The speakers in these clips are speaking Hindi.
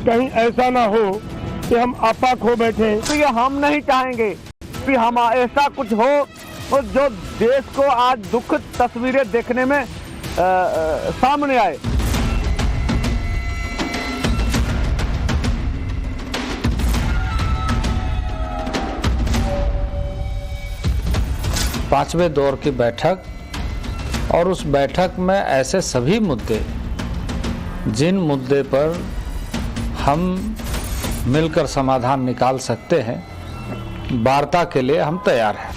कहीं ऐसा ना हो कि हम आपा खो बैठे। तो ये हम नहीं चाहेंगे कि हम ऐसा कुछ हो तो जो देश को आज दुखद तस्वीरें देखने में सामने आए। पांचवें दौर की बैठक और उस बैठक में ऐसे सभी मुद्दे जिन मुद्दे पर हम मिलकर समाधान निकाल सकते हैं, वार्ता के लिए हम तैयार हैं।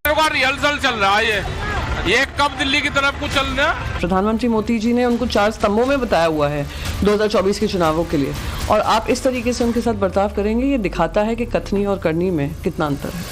का रिहर्सल चल रहा है ये कब दिल्ली की तरफ को चल रहा है। प्रधानमंत्री मोदी जी ने उनको 4 स्तंभों में बताया हुआ है 2024 के चुनावों के लिए, और आप इस तरीके से उनके साथ बर्ताव करेंगे, ये दिखाता है कि कथनी और करनी में कितना अंतर है।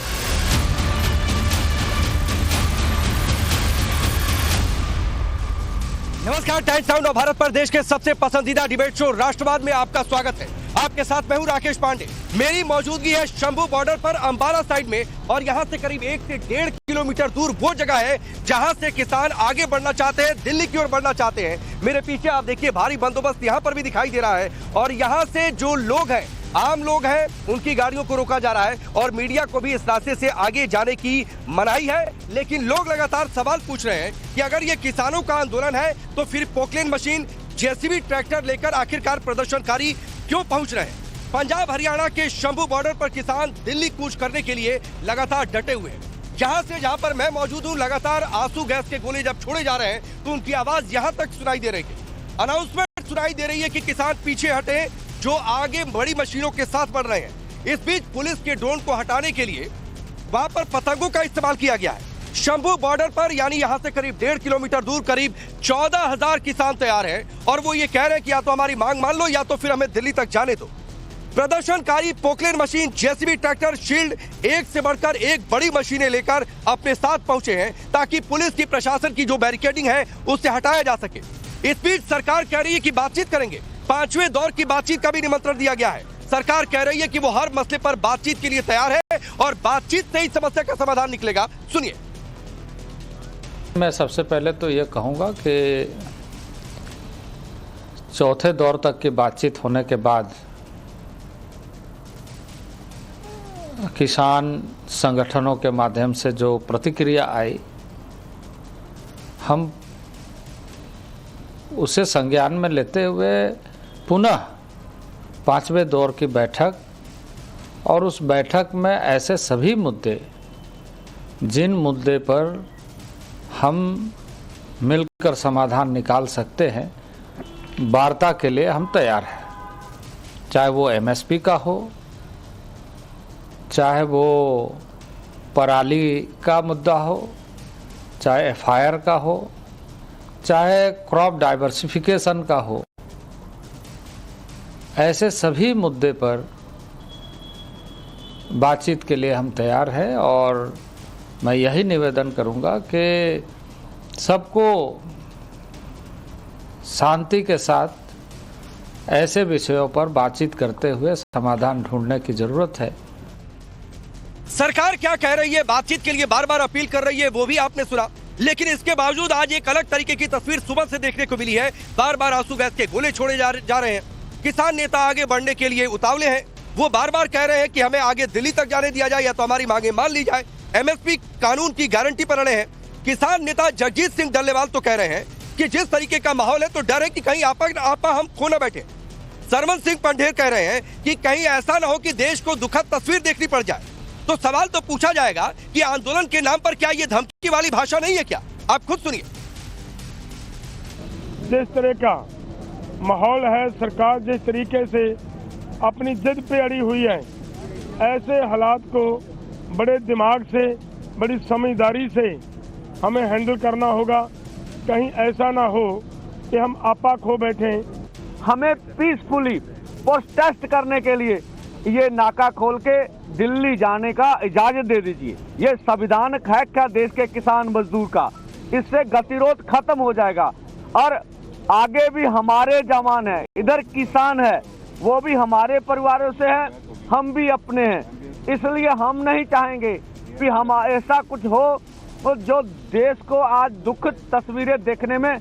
नमस्कार, टाइम्स साउंड और भारत पर देश के सबसे पसंदीदा डिबेट शो राष्ट्रवाद में आपका स्वागत है। आपके साथ मैं हूं राकेश पांडे। मेरी मौजूदगी है शंभू बॉर्डर पर अंबाला साइड में, और यहां से करीब 1 से 1.5 किलोमीटर दूर वो जगह है जहां से किसान आगे बढ़ना चाहते हैं, दिल्ली की ओर बढ़ना चाहते हैं। मेरे पीछे आप देखिए भारी बंदोबस्त यहां पर भी दिखाई दे रहा है, और यहां से जो लोग हैं, आम लोग हैं, उनकी गाड़ियों को रोका जा रहा है और मीडिया को भी इस रास्ते से आगे जाने की मनाही है। लेकिन लोग लगातार सवाल पूछ रहे हैं कि अगर ये किसानों का आंदोलन है तो फिर पोकलेन मशीन, जेसीबी ट्रैक्टर लेकर आखिरकार प्रदर्शनकारी क्यों पहुंच रहे हैं। पंजाब हरियाणा के शंभू बॉर्डर पर किसान दिल्ली कूच करने के लिए लगातार डटे हुए हैं। जहां पर मैं मौजूद हूं, लगातार आंसू गैस के गोले जब छोड़े जा रहे हैं तो उनकी आवाज यहां तक सुनाई दे रही है। अनाउंसमेंट सुनाई दे रही है कि किसान पीछे हटे, जो आगे बड़ी मशीनों के साथ बढ़ रहे हैं। इस बीच पुलिस के ड्रोन को हटाने के लिए वहां पर पतंगों का इस्तेमाल किया गया है। शंभू बॉर्डर पर यानी यहां से करीब 1.5 किलोमीटर दूर करीब 14,000 किसान तैयार हैं, और वो ये कह रहे हैं कि या तो हमारी मांग मान लो या तो फिर हमें दिल्ली तक जाने दो। प्रदर्शनकारी Poclain machine, JCB tractor, shield, एक से बढ़कर एक बड़ी मशीनें लेकर अपने साथ पहुंचे हैं ताकि पुलिस की, प्रशासन की जो बैरिकेडिंग है उससे हटाया जा सके। इस बीच सरकार कह रही है कि बातचीत करेंगे। 5वें दौर की बातचीत का भी निमंत्रण दिया गया है। सरकार कह रही है कि वो हर मसले पर बातचीत के लिए तैयार है और बातचीत से ही समस्या का समाधान निकलेगा। सुनिए। मैं सबसे पहले तो ये कहूँगा कि चौथे दौर तक की बातचीत होने के बाद किसान संगठनों के माध्यम से जो प्रतिक्रिया आई, हम उसे संज्ञान में लेते हुए पुनः 5वें दौर की बैठक और उस बैठक में ऐसे सभी मुद्दे जिन मुद्दे पर हम मिलकर समाधान निकाल सकते हैं, वार्ता के लिए हम तैयार हैं। चाहे वो एमएसपी का हो, चाहे वो पराली का मुद्दा हो, चाहे एफआईआर का हो, चाहे क्रॉप डाइवर्सिफिकेशन का हो, ऐसे सभी मुद्दे पर बातचीत के लिए हम तैयार हैं। और मैं यही निवेदन करूंगा कि सबको शांति के साथ ऐसे विषयों पर बातचीत करते हुए समाधान ढूंढने की जरूरत है। सरकार क्या कह रही है, बातचीत के लिए बार बार अपील कर रही है, वो भी आपने सुना। लेकिन इसके बावजूद आज एक अलग तरीके की तस्वीर सुबह से देखने को मिली है। बार बार आंसू गैस के गोले छोड़े जा रहे हैं। किसान नेता आगे बढ़ने के लिए उतावले हैं। वो बार बार कह रहे हैं कि हमें आगे दिल्ली तक जाने दिया जाए या तो हमारी मांगे मान ली जाए। एमएसपी कानून की गारंटी पर अड़े हैं। किसान नेता जगजीत सिंह डल्लेवाल तो कह रहे हैं कि जिस तरीके का माहौल है तो डर है कि कहीं आपा हम खो न बैठे। सरवन सिंह पंढेर कह रहे हैं कि कहीं ऐसा न हो कि देश को दुखद तस्वीर देखनी पड़ जाए। तो सवाल तो पूछा जाएगा कि आंदोलन के नाम पर क्या ये धमकी वाली भाषा नहीं है क्या? आप खुद सुनिए। जिस तरह का माहौल है, सरकार जिस तरीके से अपनी जिद पे अड़ी हुई है, ऐसे हालात को बड़े दिमाग से, बड़ी समझदारी से हमें हैंडल करना होगा। कहीं ऐसा ना हो कि हम आपा खो बैठे। हमें पीसफुली प्रोटेस्ट करने के लिए ये नाका खोल के दिल्ली जाने का इजाजत दे दीजिए। ये संविधान है क्या देश के किसान मजदूर का? इससे गतिरोध खत्म हो जाएगा और आगे भी हमारे जवान है, इधर किसान है, वो भी हमारे परिवारों से है, हम भी अपने हैं। इसलिए हम नहीं चाहेंगे कि हम ऐसा कुछ हो जो देश को आज दुखद तस्वीरें देखने में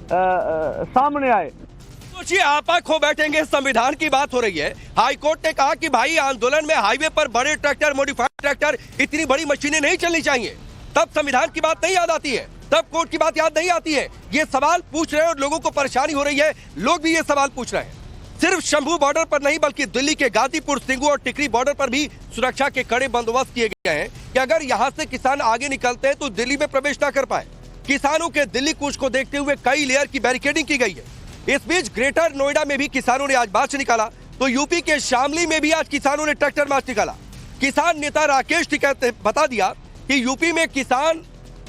सामने आए। सोचिए, आपा खो बैठेंगे, संविधान की बात हो रही है। हाई कोर्ट ने कहा कि भाई आंदोलन में हाईवे पर बड़े ट्रैक्टर, मॉडिफाइड ट्रैक्टर, इतनी बड़ी मशीनें नहीं चलनी चाहिए। तब संविधान की बात नहीं याद आती है, तब कोर्ट की बात याद नहीं आती है। ये सवाल पूछ रहे हैं और लोगों को परेशानी हो रही है, लोग भी ये सवाल पूछ रहे हैं। सिर्फ शंभू बॉर्डर पर नहीं बल्कि दिल्ली के गाजीपुर, सिंगू और टिकरी बॉर्डर पर भी सुरक्षा के कड़े बंदोबस्त किए गए हैं कि अगर यहाँ से किसान आगे निकलते हैं तो दिल्ली में प्रवेश न कर पाए। किसानों के दिल्ली कूच को देखते हुए कई लेयर की बैरिकेडिंग की गई है। इस बीच ग्रेटर नोएडा में भी किसानों ने आज मार्च निकाला, तो यूपी के शामली में भी आज किसानों ने ट्रैक्टर मार्च निकाला। किसान नेता राकेश टिकैत ने बता दिया कि यूपी में किसान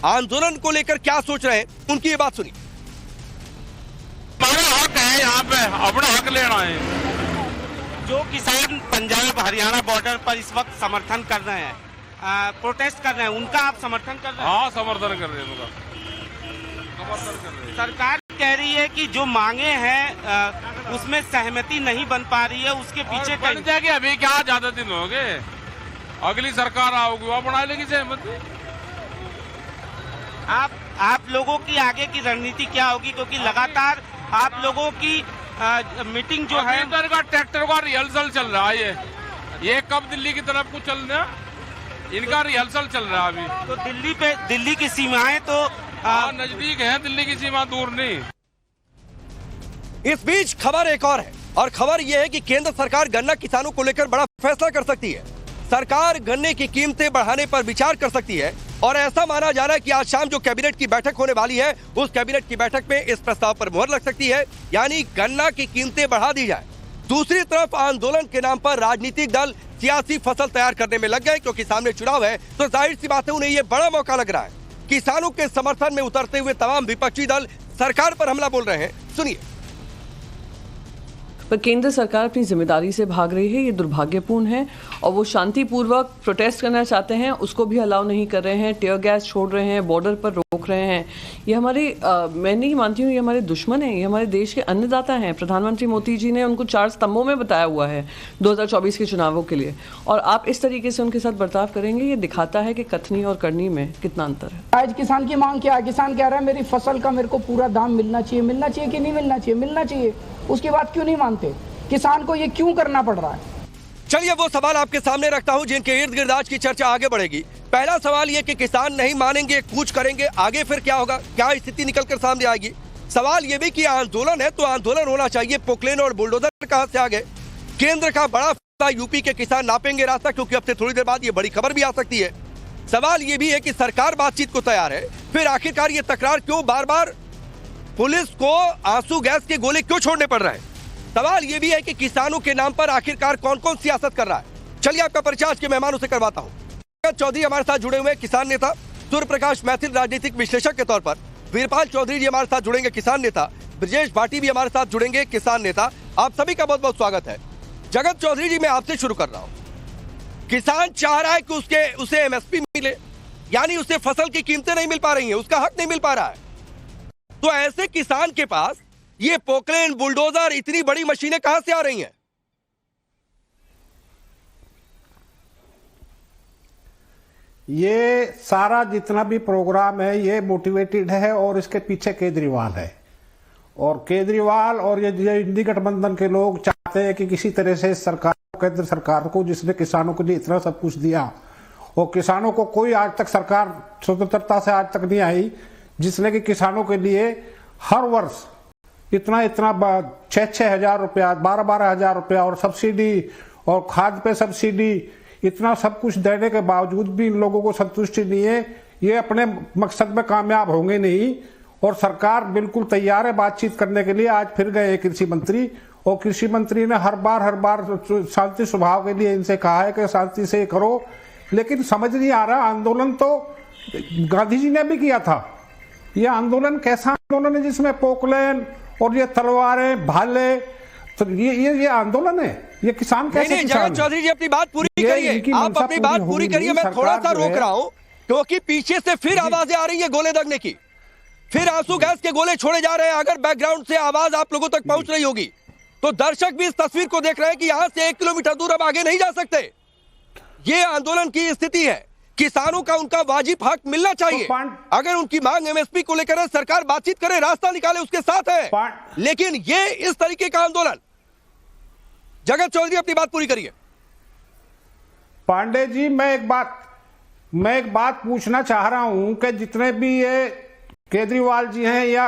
आंदोलन को लेकर क्या सोच रहे हैं, उनकी ये बात सुनिए। हमारा हक है, यहाँ पे अपना हक लेना है। जो किसान पंजाब हरियाणा बॉर्डर पर इस वक्त समर्थन कर रहे हैं, प्रोटेस्ट कर रहे हैं, उनका आप समर्थन कर रहे हैं? हाँ, समर्थन कर रहे हैं उनका, समर्थन कर रहे हैं। सरकार कह रही है कि जो मांगे हैं उसमें सहमति नहीं बन पा रही है, उसके पीछे बन जाएगी। अभी क्या ज्यादा दिन हो गए, अगली सरकार आओगी वो बना लेगी सहमति। आप लोगों की आगे की रणनीति क्या होगी, क्योंकि लगातार आप लोगों की मीटिंग जो है, का ट्रैक्टर का रिहर्सल चल रहा है, ये कब दिल्ली की तरफ को चलना, इनका रिहर्सल चल रहा है अभी। तो दिल्ली की सीमाएं तो नजदीक है, दिल्ली की सीमा दूर नहीं। इस बीच खबर एक और खबर यह है कि केंद्र सरकार गन्ना किसानों को लेकर बड़ा फैसला कर सकती है। सरकार गन्ने की कीमतें बढ़ाने पर विचार कर सकती है और ऐसा माना जा रहा है कि आज शाम जो कैबिनेट की बैठक होने वाली है, उस कैबिनेट की बैठक में इस प्रस्ताव पर मुहर लग सकती है, यानी गन्ना की कीमतें बढ़ा दी जाए। दूसरी तरफ आंदोलन के नाम पर राजनीतिक दल सियासी फसल तैयार करने में लग गए, क्योंकि सामने चुनाव है, तो जाहिर सी बात है उन्हें ये बड़ा मौका लग रहा है। किसानों के समर्थन में उतरते हुए तमाम विपक्षी दल सरकार पर हमला बोल रहे हैं, सुनिए। पर केंद्र सरकार अपनी जिम्मेदारी से भाग रही है, ये दुर्भाग्यपूर्ण है। और वो शांतिपूर्वक प्रोटेस्ट करना चाहते हैं, उसको भी अलाउ नहीं कर रहे हैं, टीयर गैस छोड़ रहे हैं, बॉर्डर पर रोक रहे हैं। ये हमारे मैं नहीं मानती हूँ ये हमारे दुश्मन हैं, ये हमारे देश के अन्नदाता हैं। प्रधानमंत्री मोदी जी ने उनको 4 स्तंभों में बताया हुआ है 2024 के चुनावों के लिए, और आप इस तरीके से उनके साथ बर्ताव करेंगे, ये दिखाता है कि कथनी और करनी में कितना अंतर है। आज किसान की मांग क्या है? किसान कह रहा है मेरी फसल का मेरे को पूरा दाम मिलना चाहिए कि नहीं मिलना चाहिए? मिलना चाहिए। उसकी बात क्यों नहीं मानते? किसान को ये क्यों करना पड़ रहा है? चलिए वो सवाल आपके सामने रखता हूं जिनके इर्द गिर्द आज की चर्चा आगे बढ़ेगी। पहला सवाल ये कि किसान नहीं मानेंगे, कूच करेंगे, आगे फिर क्या होगा, क्या स्थिति निकलकर सामने आएगी? सवाल ये भी कि आंदोलन है तो आंदोलन होना चाहिए, पोकलेन और बुलडोजर कहां से आ गए? केंद्र का बड़ा फैसला, यूपी के किसान नापेंगे रास्ता, क्योंकि अब से थोड़ी देर बाद ये बड़ी खबर भी आ सकती है। सवाल ये भी है कि सरकार बातचीत को तैयार है, फिर आखिरकार ये तकरार क्यों, बार बार पुलिस को आंसू गैस के गोले क्यों छोड़ने पड़ रहे हैं? सवाल ये भी है कि किसानों के नाम पर आखिरकार कौन कौन सियासत कर रहा है। चलिए आपका परिचय आज के मेहमानों से करवाता हूं। जगत चौधरी हमारे साथ जुड़े हुए किसान नेता, सूर्य प्रकाश मैथिल राजनीतिक विश्लेषक के तौर पर, वीरपाल चौधरी जी हमारे साथ जुड़ेंगे किसान नेता, ब्रजेश भाटी भी हमारे साथ जुड़ेंगे किसान नेता। आप सभी का बहुत बहुत स्वागत है। जगत चौधरी जी, मैं आपसे शुरू कर रहा हूं। किसान चाह रहा है कि उसे एमएसपी मिले, यानी उसे फसल की कीमतें नहीं मिल पा रही है, उसका हक नहीं मिल पा रहा है। तो ऐसे किसान के पास ये पोकलेन, बुलडोजर, इतनी बड़ी मशीनें कहां से आ रही हैं? ये सारा जितना भी प्रोग्राम है ये मोटिवेटेड है और इसके पीछे केजरीवाल है। और केजरीवाल और ये इंडी गठबंधन के लोग चाहते हैं कि किसी तरह से सरकार, केंद्र सरकार को, जिसने किसानों के लिए इतना सब कुछ दिया, और किसानों को कोई आज तक सरकार स्वतंत्रता से आज तक नहीं आई जिसने कि किसानों के लिए हर वर्ष इतना 6-6 हजार रुपया, 12-12 हजार रुपया और सब्सिडी और खाद पे सब्सिडी, इतना सब कुछ देने के बावजूद भी इन लोगों को संतुष्टि नहीं है। ये अपने मकसद में कामयाब होंगे नहीं और सरकार बिल्कुल तैयार है बातचीत करने के लिए। आज फिर गए कृषि मंत्री और कृषि मंत्री ने हर बार शांति स्वभाव के लिए इनसे कहा है कि शांति से करो, लेकिन समझ नहीं आ रहा। आंदोलन तो गांधी जी ने भी किया था। ये आंदोलन कैसा आंदोलन है जिसमें पोकलेन और ये तलवारें, भाले, तो ये आंदोलन है? ये किसान कैसे? नहीं, जगत चौधरी जी अपनी बात पूरी करिए, आप अपनी बात पूरी करिए। मैं थोड़ा सा रोक रहा हूं क्योंकि पीछे से फिर आवाजें आ रही है गोले दागने की। फिर आंसू गैस के गोले छोड़े जा रहे हैं। अगर बैकग्राउंड से आवाज आप लोगों तक पहुंच रही होगी तो दर्शक भी इस तस्वीर को देख रहे हैं कि यहां से 1 किलोमीटर दूर अब आगे नहीं जा सकते। ये आंदोलन की स्थिति है। किसानों का उनका वाजिब हक मिलना चाहिए। अगर उनकी मांग एमएसपी को लेकर है, सरकार बातचीत करे, रास्ता निकाले, उसके साथ है। लेकिन ये इस तरीके का आंदोलन। जगत चौधरी अपनी बात पूरी करिए। पांडे जी, मैं एक बात पूछना चाह रहा हूं कि जितने भी ये केजरीवाल जी हैं या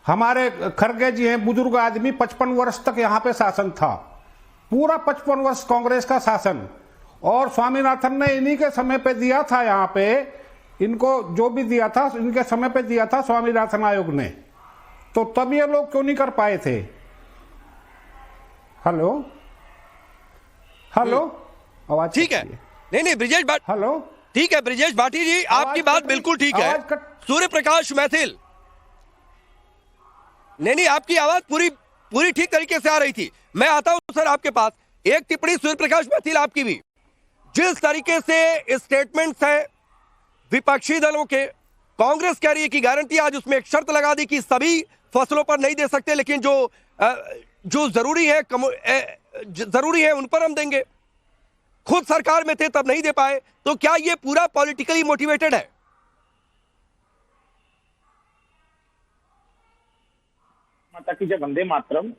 हमारे खड़गे जी हैं, बुजुर्ग आदमी, 55 वर्ष तक यहां पे शासन था, पूरा 55 वर्ष कांग्रेस का शासन, और स्वामीनाथन ने इन्हीं के समय पे दिया था। यहां पे इनको जो भी दिया था इनके समय पे दिया था स्वामीनाथन आयोग ने, तो तब ये लोग क्यों नहीं कर पाए थे? हेलो हेलो, आवाज ठीक है। नहीं ब्रिजेश भाटी, हेलो, ठीक है ब्रिजेश भाटी जी, आपकी बात बिल्कुल ठीक है। सूर्य प्रकाश मैथिल, नहीं आपकी आवाज पूरी ठीक तरीके से आ रही थी। मैं आता हूं सर आपके पास। एक टिप्पणी सूर्य प्रकाश मैथिल आपकी भी। जिस तरीके से स्टेटमेंट्स है विपक्षी दलों के, कांग्रेस कह रही है कि गारंटी, आज उसमें एक शर्त लगा दी कि सभी फसलों पर नहीं दे सकते, लेकिन जो जरूरी है उन पर हम देंगे। खुद सरकार में थे तब नहीं दे पाए, तो क्या ये पूरा पॉलिटिकली मोटिवेटेड है? माता की जय, वंदे मातरम।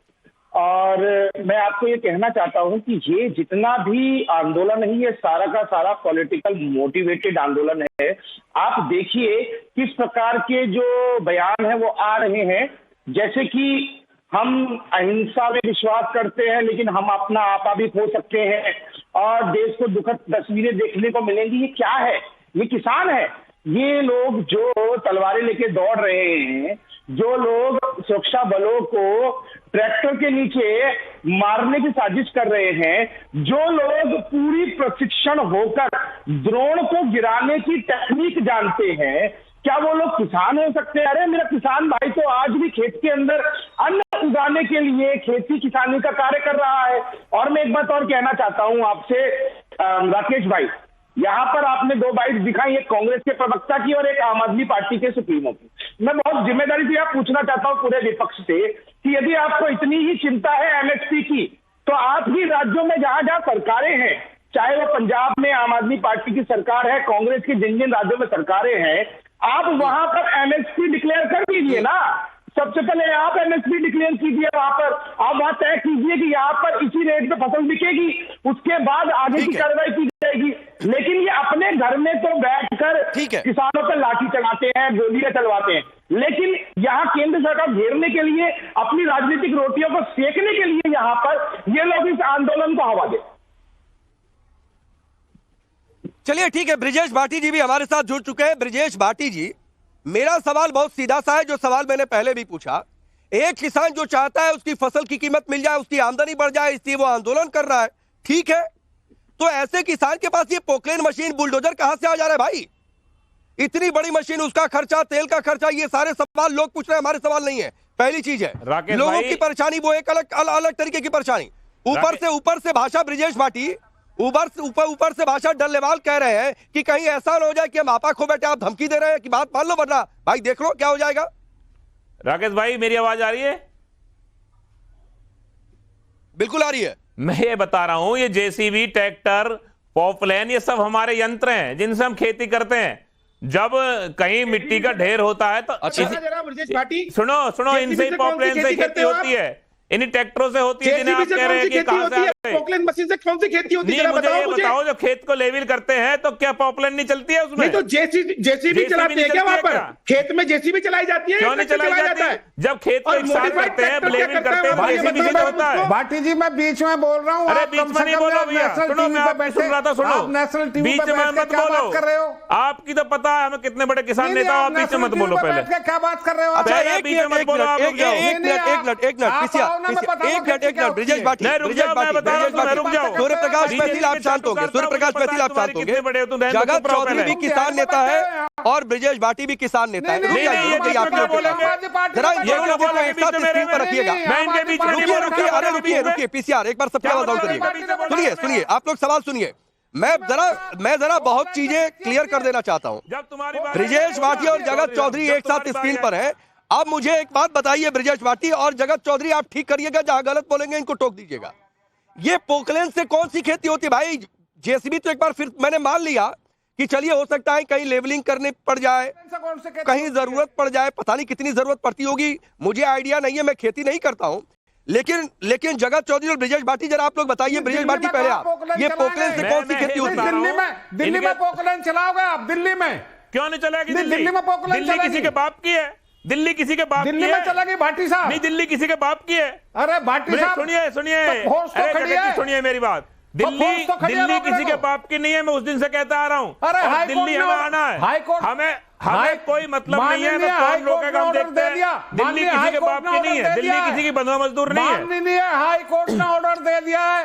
और मैं आपको ये कहना चाहता हूं कि ये जितना भी आंदोलन है, ये सारा का सारा पॉलिटिकल मोटिवेटेड आंदोलन है। आप देखिए किस प्रकार के जो बयान है वो आ रहे हैं, जैसे कि हम अहिंसा में विश्वास करते हैं लेकिन हम अपना आपा भी खो सकते हैं और देश को दुखद तस्वीरें देखने को मिलेंगी। ये क्या है? ये किसान है। ये लोग जो तलवारें लेके दौड़ रहे हैं, जो लोग सुरक्षा बलों को ट्रैक्टर के नीचे मारने की साजिश कर रहे हैं, जो लोग पूरी प्रशिक्षण होकर ड्रोन को गिराने की टेक्निक जानते हैं, क्या वो लोग किसान हो सकते हैं? अरे मेरा किसान भाई तो आज भी खेत के अंदर अन्न उगाने के लिए खेती किसानी का कार्य कर रहा है। और मैं एक बात और कहना चाहता हूं आपसे राकेश भाई, यहाँ पर आपने 2 बाइट दिखाई, एक कांग्रेस के प्रवक्ता की और एक आम आदमी पार्टी के सुप्रीमो की। मैं बहुत जिम्मेदारी से यह पूछना चाहता हूं पूरे विपक्ष से कि यदि आपको इतनी ही चिंता है एमएसपी की, तो आप ही राज्यों में जहां जहां सरकारें हैं, चाहे वो पंजाब में आम आदमी पार्टी की सरकार है, कांग्रेस की जिन राज्यों में सरकारें हैं, आप वहां पर एमएसपी डिक्लेयर कर दीजिए ना। सबसे पहले आप एमएसपी डिक्लेयर कीजिए वहां पर, आप वहां तय कीजिए कि यहाँ पर इसी रेट पे फसल बिकेगी, उसके बाद आगे की कार्रवाई की जाएगी। लेकिन ये अपने घर में तो बैठकर किसानों पर लाठी चलाते हैं, गोलियां चलवाते हैं, लेकिन यहाँ केंद्र सरकार घेरने के लिए, अपनी राजनीतिक रोटियों को सेकने के लिए यहाँ पर ये लोग इस आंदोलन को हवा दे। चलिए ठीक है, ब्रिजेश भाटी जी भी हमारे साथ जुड़ चुके हैं। ब्रिजेश भाटी जी, मेरा सवाल बहुत सीधा सा है, जो सवाल मैंने पहले भी पूछा। एक किसान जो चाहता है उसकी फसल की कीमत मिल जाए, उसकी आमदनी बढ़ जाए, इसलिए वो आंदोलन कर रहा है, ठीक है। तो ऐसे किसान के पास ये पोकलेन मशीन, बुलडोजर कहां से आ जा रहा है भाई? इतनी बड़ी मशीन, उसका खर्चा, तेल का खर्चा, ये सारे सवाल लोग पूछ रहे हैं, हमारे सवाल नहीं है। पहली चीज है लोगों की परेशानी, वो एक अलग तरीके की परेशानी। ऊपर से भाषा ब्रिजेश भाटी, ऊपर से भाषा डल्लेवाल कह रहे हैं कि कहीं ऐसा ना हो जाए कि हम आपा खो बैठे, आप धमकी दे रहे हैं कि बात मान लो, वरना भाई देख लो क्या हो जाएगा। राकेश भाई, मेरी आवाज आ रही है? बिल्कुल आ रही है। मैं ये बता रहा हूं, ये जेसीबी, ट्रैक्टर, पॉपलेन, ये सब हमारे यंत्र हैं जिनसे हम खेती करते हैं। जब कहीं मिट्टी का ढेर होता है तो सुनो, इनसे पॉपलेन से खेती होती है, इन्हीं ट्रैक्टरों से होती है, जिन्हें आप कह रहे हैं कि कहां से आते हैं। पॉपलेन मशीन से कौन सी खेती होती है? मुझे ये बताओ, जो खेत को लेवल करते हैं तो क्या पॉपलेन नहीं चलती है उसमें? नहीं तो जेसीबी चलाते हैं क्या वहां पर? खेत में जेसीबी चलाई जाती है? क्यों नहीं चलाई जाती है? जब खेत को एक साथ करते हैं, लेवल करते हैं, जेसीबी से होता है। भाटी जी, मैं बीच में बोल रहा हूँ। अरे बीच में नहीं बोलो भैया, सुनो, मैं आपको सुन रहा था, सुनो, नेशनल टीवी बीच में मत बोलो। आपकी तो पता है हमें कितने बड़े किसान नेता, आप बीच में मत बोलो पहले। क्या बात कर रहे हो? अच्छा, बीच में मत बोलो, आप रुक जाओ। ब्रिजेश भाटी, सूर्य प्रकाश मैथिल आप शांत होंगे, सूर्य प्रकाश मैथिल आप शांत होंगे। जगत चौधरी भी किसान नेता है और ब्रिजेश भाटी भी किसान नेता है। रुकिए, पीसीआर एक बार सबकी आवाज डाउन करिएगा। सुनिए, आप लोग सवाल सुनिए। मैं जरा बहुत चीजें क्लियर कर देना चाहता हूं। जब तुम्हारी बात ब्रिजेश भाटी और जगत चौधरी एक साथ स्क्रीन पर हैं। अब मुझे एक बात बताइए, ब्रिजेश भाटी और जगत चौधरी, आप ठीक करिएगा, जहां गलत बोलेंगे इनको टोक दीजिएगा। ये पोकलेन से कौन सी खेती होती है भाई? जेसीबी तो एक बार फिर मैंने मान लिया कि चलिए हो सकता है कहीं लेवलिंग करने पड़ जाए, कहीं जरूरत पड़ जाए, पता नहीं कितनी जरूरत पड़ती होगी, मुझे आइडिया नहीं है, मैं खेती नहीं करता हूं। लेकिन जगत चौधरी और ब्रिजेश भाटी, जरा आप लोग बताइए। ब्रिजेश भाटी पहले आप, ये पोकलेन से कौन सी खेती होती है? दिल्ली में पोकलेन चलाओगे आप? दिल्ली में क्यों नहीं चलेगी? दिल्ली में पोकलेन दिल्ली किसी के बाप की है? दिल्ली किसी के बाप दिल्ली की में है? चलेगी भाटी साहब? नहीं, दिल्ली किसी के बाप की है। अरे भाटी साहब सुनिए मेरी बात। दिल्ली किसी के बाप की नहीं है, मैं उस दिन से कहता आ रहा हूँ। अरे दिल्ली हमें आना है, हमें कोई मतलब नहीं है, कौन रोकेगा हम देखते हैं। दिल्ली किसी के बाप की नहीं है, दिल्ली किसी की बंधुआ मजदूर नहीं है। हाई कोर्ट ने ऑर्डर दे दिया है,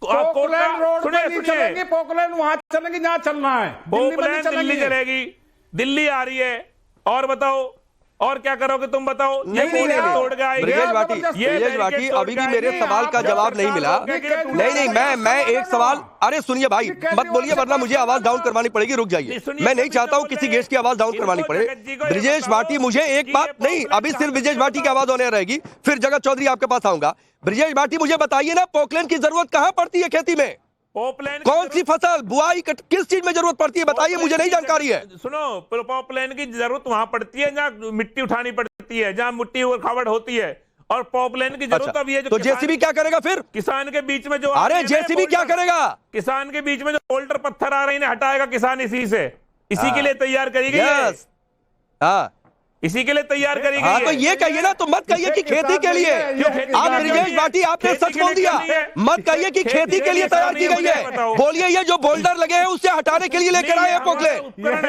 पोकलेन रोड पे नहीं चलेगी, पोकलेन वहां चलेगी जहां चलना है। पोकलेन दिल्ली चलेगी, दिल्ली आ रही है। और बताओ, और क्या करोगे तुम बताओ? ये तोड़ गया। ब्रिजेश भाटी, अभी भी मेरे सवाल का जवाब नहीं मिला। नहीं, मैं एक सवाल, अरे सुनिए भाई, मत बोलिए वरना मुझे आवाज डाउन करवानी पड़ेगी। रुक जाइए, मैं नहीं चाहता हूं किसी गेस्ट की आवाज डाउन करवानी पड़े। ब्रिजेश भाटी, मुझे एक बात नहीं, अभी सिर्फ ब्रिजेश भाटी की आवाज होने रहेगी, फिर जगत चौधरी आपके पास आऊंगा। ब्रिजेश भाटी, मुझे बताइए ना, पोकलेन की जरूरत कहां पड़ती है खेती में? कौन सी फसल बुआई किस चीज में जरूरत पड़ती है बताइए, मुझे नहीं जानकारी है। सुनो, पॉपलेन की जरूरत वहां पड़ती है जहां मिट्टी उठानी पड़ती है, जहां मिट्टी उखावट होती है। और पॉपलेन की जरूरत अब ये जो तो जेसीबी क्या करेगा फिर? किसान के बीच में जो, अरे जेसीबी क्या करेगा? किसान के बीच में जो बोल्डर पत्थर आ रहे हैं हटाएगा किसान, इसी के लिए तैयार करेगी। हाँ, इसी के लिए तैयार करी गई है। तो ये कहिए ना, तो मत कहिए कि खेती के लिए। आप ब्रिजेश भाटी, आपने सच बोल दिया। मत कहिए कि खेती के लिए तैयार की गई है, बोलिए ये जो बोल्डर लगे हैं उससे हटाने के लिए लेकर आए हैं पोकलेन।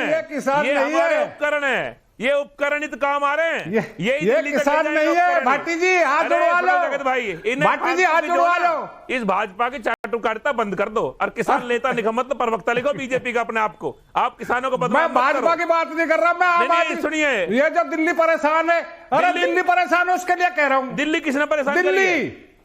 ये किसान नहीं है, उपकरण है, ये उपकरणित काम आ रहे हैं। ये किसान नहीं है। भाटी जी हाथ जुड़वा लो, भाई भाटी जी हाथ जुड़वा लो। इस भाजपा की चाटुकारिता बंद कर दो और किसान नेता निगमत प्रवक्ता लिखो बीजेपी का अपने आप को। आप किसानों को मैं भाजपा की बात नहीं कर रहा, मैं आम आदमी। सुनिए, ये जो दिल्ली परेशान है, अरे दिल्ली परेशान है उसके लिए कह रहा हूँ। दिल्ली किसने परेशान?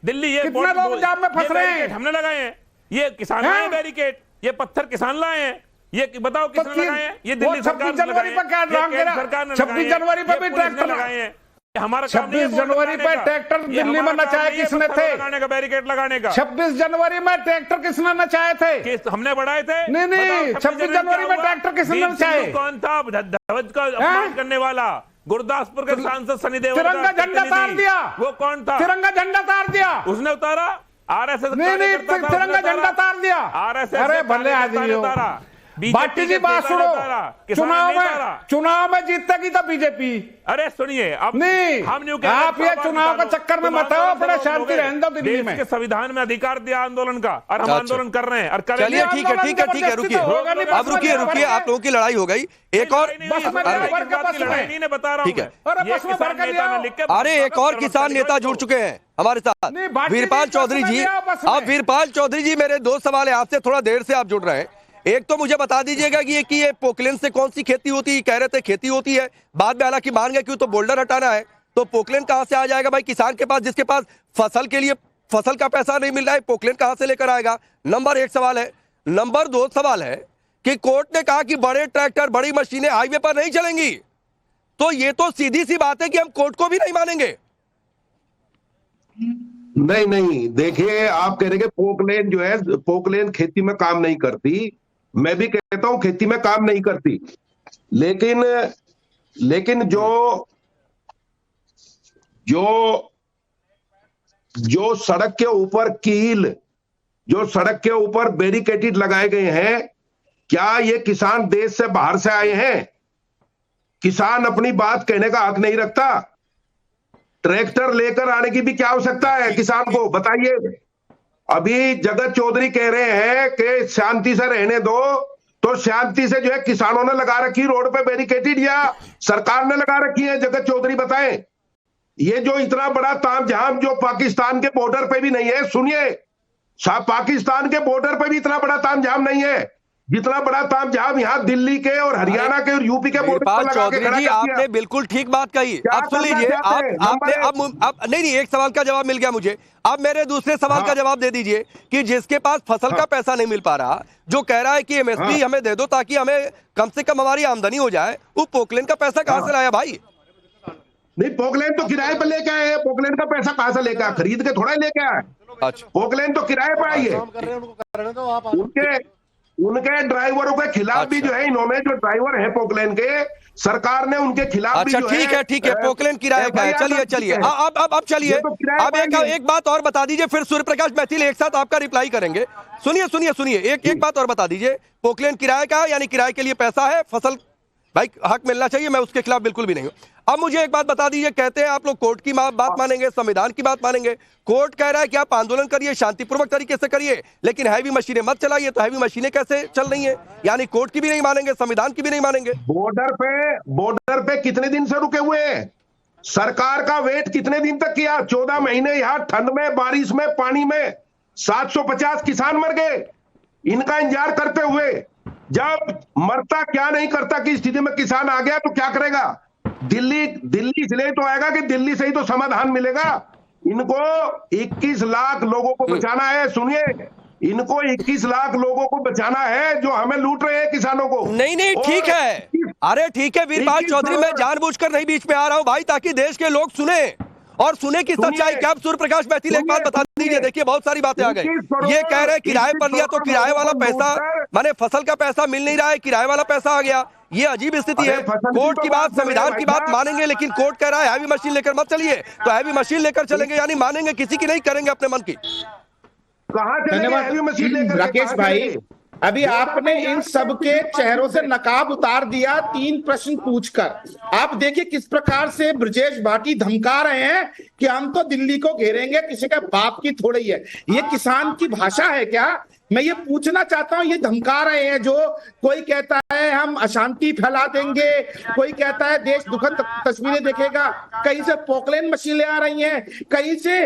दिल्ली ये कितने लोग जाम में फंस रहे हैं? हमने लगाए हैं, ये किसान लाए बैरिकेड, ये पत्थर किसान लाए हैं। ये बताओ किसने लगाए हैं? ये दिल्ली सरकार ने 26 जनवरी पर क्या ड्राम गिरा? 26 जनवरी पर भी ट्रैक्टर लगाए हैं। हमारा 26 जनवरी पर ट्रैक्टर दिल्ली में नचाए किसने थे? लगाने का, बैरिकेड लगाने का। 26 जनवरी में ट्रैक्टर किसने नचाए थे? हमने बढ़ाए थे। नहीं, 26 जनवरी में ट्रैक्टर किसने नचाए? कौन था ध्वज का अपमान करने वाला? गुरदासपुर के सांसद सनी देओल तिरंगा झंडा तार दिया। वो कौन था? तिरंगा झंडा तार दिया उसने, उतारा। RSS नहीं, तिरंगा झंडा तार दिया। RSS, अरे भले आदमी हो। भाटी जी बात सुनो, चुनाव में जीतेगी तो बीजेपी। अरे सुनिए, अब नहीं, हम आप ये चुनाव के चक्कर में मत आओ, अपना शांति रहने दो। दिल्ली में संविधान में अधिकार दिया आंदोलन का, और हम आंदोलन कर रहे हैं और करेंगे। चलिए ठीक है, रुकिए, अब रुकिए, आप लोगों की लड़ाई हो गई। एक और बता रहा हूँ, अरे एक और किसान नेता जुड़ चुके हैं हमारे साथ, वीरपाल चौधरी जी। अब वीरपाल चौधरी जी, मेरे दो सवाल है आपसे, थोड़ा देर से आप जुड़ रहे हैं। एक तो मुझे बता दीजिएगा कि ये पोकलेन से कौन सी खेती होती है? कह रहे थे खेती होती है, बाद में हालांकि मान गए क्यों, तो बोल्डर हटाना है, तो पोकलेन कहां से आ जाएगा भाई? किसान के पास, जिसके पास फसल के लिए फसल का पैसा नहीं मिल रहा है, पोकलेन कहां से लेकर आएगा? नंबर 1 सवाल है। नंबर 2 सवाल है कि कोर्ट ने कहा कि बड़े ट्रैक्टर, बड़ी मशीनें हाईवे पर नहीं चलेंगी, तो ये तो सीधी सी बात है कि हम कोर्ट को भी नहीं मानेंगे। नहीं, देखिए, आप कह रहे हैं पोकलेन जो है, पोकलेन खेती में काम नहीं करती। मैं भी कहता हूं खेती में काम नहीं करती, लेकिन जो सड़क के ऊपर कील, जो सड़क के ऊपर बैरिकेडेड लगाए गए हैं, क्या ये किसान देश से बाहर से आए हैं? किसान अपनी बात कहने का हक नहीं रखता? ट्रैक्टर लेकर आने की भी क्या आवश्यकता है किसान को, बताइए। अभी जगत चौधरी कह रहे हैं कि शांति से रहने दो, तो शांति से जो है किसानों ने लगा रखी रोड पे बैरिकेडेड या सरकार ने लगा रखी है? जगत चौधरी बताएं। ये जो इतना बड़ा तामझाम जो पाकिस्तान के बॉर्डर पे भी नहीं है, सुनिए, पाकिस्तान के बॉर्डर पे भी इतना बड़ा तामझाम नहीं है। जितना बड़ा तामझाम यहाँ दिल्ली के और हरियाणा के और यूपी के बॉर्डर पर लगा के खड़ा चौधरी जी, कर आपने दिया। बिल्कुल ठीक बात कही। क्या अब सुन करना लीजिए, चाहते हैं? आपने नंबर अब नहीं, एक सवाल का जवाब मिल गया मुझे। अब मेरे दूसरे सवाल का जवाब दे दीजिए कि जिसके पास फसल का पैसा नहीं मिल पा रहा, जो कह रहा है कि एमएसपी हमें दे दो ताकि हमें कम से कम हमारी आमदनी हो जाए, वो पोकलेन का पैसा कहां से लाया भाई? नहीं, पोकलेन तो किराए पर लेके आए हैं। पोकलेन का पैसा कहां से लेके आए? खरीद के थोड़ा लेके आए। अच्छा, पोकलेन तो किराए पर आई है। उनके ड्राइवरों के खिलाफ भी जो है, इन्होंने जो ड्राइवर है पोकलेन के, सरकार ने उनके खिलाफ भी अच्छा, जो ठीक है, पोकलेन किराए का है। चलिए अब चलिए, अब एक बात और बता दीजिए, फिर सूर्य प्रकाश मैथिल एक साथ आपका रिप्लाई करेंगे। सुनिए, एक बात और बता दीजिए, पोकलेन किराए का है, यानी किराए के लिए पैसा है, फसल भाई हक मिलना चाहिए, मैं उसके खिलाफ बिल्कुल भी नहीं हूं। अब मुझे एक बात बता दीजिए, कहते हैं आप लोग कोर्ट की बात मानेंगे, संविधान की बात मानेंगे। कोर्ट कह रहा है कि आप आंदोलन करिए, शांतिपूर्वक तरीके से करिए, लेकिन हैवी मशीनें मत चलाइए। तो हैवी मशीनें कैसे चल रही हैं? यानी कोर्ट की भी नहीं मानेंगे, संविधान की भी नहीं मानेंगे। बॉर्डर पे कितने दिन से रुके हुए हैं? सरकार का वेट कितने दिन तक किया? 14 महीने यहाँ ठंड में, बारिश में, पानी में 750 किसान मर गए इनका इंतजार करते हुए। जब मरता क्या नहीं करता की स्थिति में किसान आ गया तो क्या करेगा? दिल्ली इसलिए तो आएगा कि दिल्ली से ही तो समाधान मिलेगा। इनको 21 लाख लोगों को बचाना है। सुनिए, इनको 21 लाख लोगों को बचाना है जो हमें लूट रहे हैं, किसानों को। नहीं, ठीक है, अरे ठीक है वीरपाल चौधरी, मैं जानबूझकर नहीं बीच में आ रहा हूं भाई, ताकि देश के लोग सुने और सुने की सच्चाई। क्या सूर्य प्रकाश मैथिल एक बात बता दीजिए, देखिए बहुत सारी बातें आ गई। ये कह रहे हैं किराए पर लिया तो किराए वाला पैसा, माने फसल का पैसा मिल नहीं रहा है, किराए वाला पैसा आ गया। ये अजीब स्थिति है। कोर्ट की बात, संविधान की बात मानेंगे, लेकिन कोर्ट कह रहा है हैवी मशीन लेकर मत चलिए। तो हैवी मशीन लेकर चलेंगे, यानी मानेंगे किसी की, नहीं करेंगे अपने मन की। धन्यवाद राकेश भाई। अभी आपने इन सब के चेहरों से नकाब उतार दिया 3 प्रश्न पूछकर। आप देखिए किस प्रकार से ब्रजेश भाटी धमका रहे हैं कि हम तो दिल्ली को घेरेंगे, किसी का बाप की थोड़ी है। ये किसान की भाषा है क्या? मैं ये पूछना चाहता हूं, ये धमका रहे हैं। जो कोई कहता है हम अशांति फैला देंगे, कोई कहता है देश दुखद तस्वीरें देखेगा, कहीं से पोकलेन मशीन ले आ रही हैं, कहीं से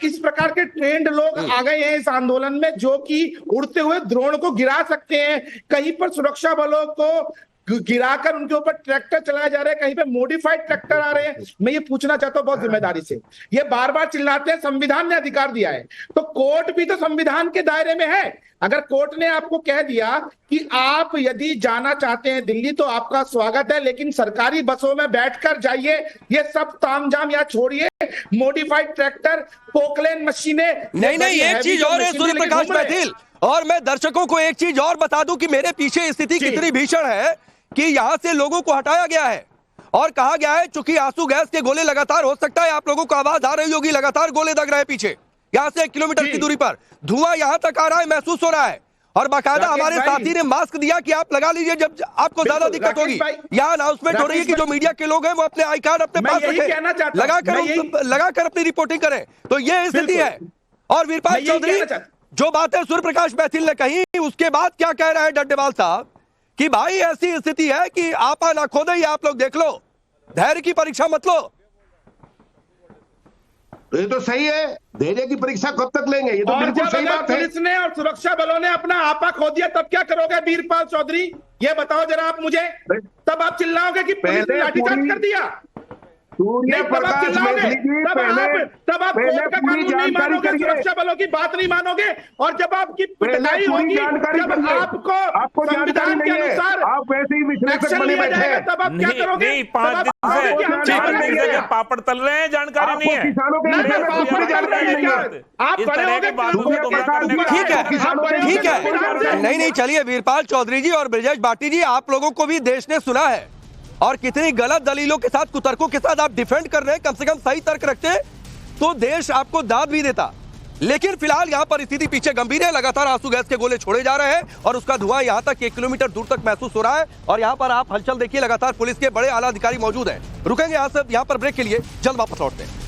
इस प्रकार के ट्रेंड लोग आ गए हैं इस आंदोलन में जो कि उड़ते हुए ड्रोन को गिरा सकते हैं, कहीं पर सुरक्षा बलों को गिराकर उनके ऊपर ट्रैक्टर चलाए जा रहे हैं, कहीं पे मॉडिफाइड ट्रैक्टर आ रहे हैं। मैं ये पूछना चाहता हूं बहुत जिम्मेदारी से, ये बार बार चिल्लाते हैं संविधान ने अधिकार दिया है, तो कोर्ट भी तो संविधान के दायरे में है। अगर कोर्ट ने आपको कह दिया कि आप यदि जाना चाहते हैं दिल्ली तो आपका स्वागत है, लेकिन सरकारी बसों में बैठकर जाइए, ये सब तामझाम यहाँ छोड़िए, मॉडिफाइड ट्रैक्टर, पोकलेन मशीनें। नहीं, एक चीज और है सूर्य प्रकाश मैथिल, और मैं दर्शकों को एक चीज और बता दूं कि मेरे पीछे स्थिति कितनी भीषण है कि यहां से लोगों को हटाया गया है और कहा गया है चूंकि आंसू गैस के गोले लगातार, हो सकता है आप लोगों को आवाज आ रही होगी, लगातार गोले दग रहे हैं पीछे, यहां से 1 किलोमीटर की दूरी पर धुआं यहां तक आ रहा है, महसूस हो रहा है। और बाकायदा हमारे साथी ने मास्क दिया कि आप लगा लीजिए जब आपको ज्यादा दिक्कत होगी। यहाँ अनाउंसमेंट हो रही है कि जो मीडिया के लोग हैं वो अपने आई कार्ड अपने पास रखें, लगाकर अपनी रिपोर्टिंग करें। तो ये स्थिति है। और वीरपाल चौधरी, जो बातें सूर्य प्रकाश मैथिल ने कही, उसके बाद क्या कह रहे हैं डड्डेवाल साहब कि भाई ऐसी स्थिति है कि आपा ना खोदे, ही आप लोग देख लो, धैर्य की परीक्षा मत लो। ये तो सही है, धैर्य की परीक्षा कब तक लेंगे? ये तो बिल्कुल सही बात है। पुलिस ने और सुरक्षा बलों ने अपना आपा खो दिया, तब क्या करोगे वीरपाल चौधरी? ये बताओ जरा आप मुझे। तब आप चिल्लाओगे कि पुलिस ने लाठीचार्ज कर दिया? सूर्य प्रकाश मैथिल जी, तब आप कोर्ट का कानून नहीं मानोगे, सुरक्षा बलों की बात नहीं मानोगे, और जब आपकी पिटाई होगी, जब आपको संविधान के अनुसार आप वैसे ही विश्लेषक बने बैठे हैं, तब आप क्या करोगे? नहीं, 5 दिन से पापड़ तल रहे हैं, जानकारी नहीं है। किसानों के आप ठीक है, नहीं, चलिए वीरपाल चौधरी जी और ब्रजेश भाटी जी, आप लोगों को भी देश ने सुना है और कितनी गलत दलीलों के साथ, कुतर्कों के साथ आप डिफेंड कर रहे हैं। कम से कम सही तर्क रखते तो देश आपको दाद भी देता। लेकिन फिलहाल यहां पर स्थिति पीछे गंभीर है, लगातार आंसू गैस के गोले छोड़े जा रहे हैं और उसका धुआं यहां तक 1 किलोमीटर दूर तक महसूस हो रहा है। और यहां पर आप हलचल देखिए, लगातार पुलिस के बड़े आला अधिकारी मौजूद हैं। रुकेंगे यहां पर ब्रेक के लिए, जल्द वापस लौटते हैं।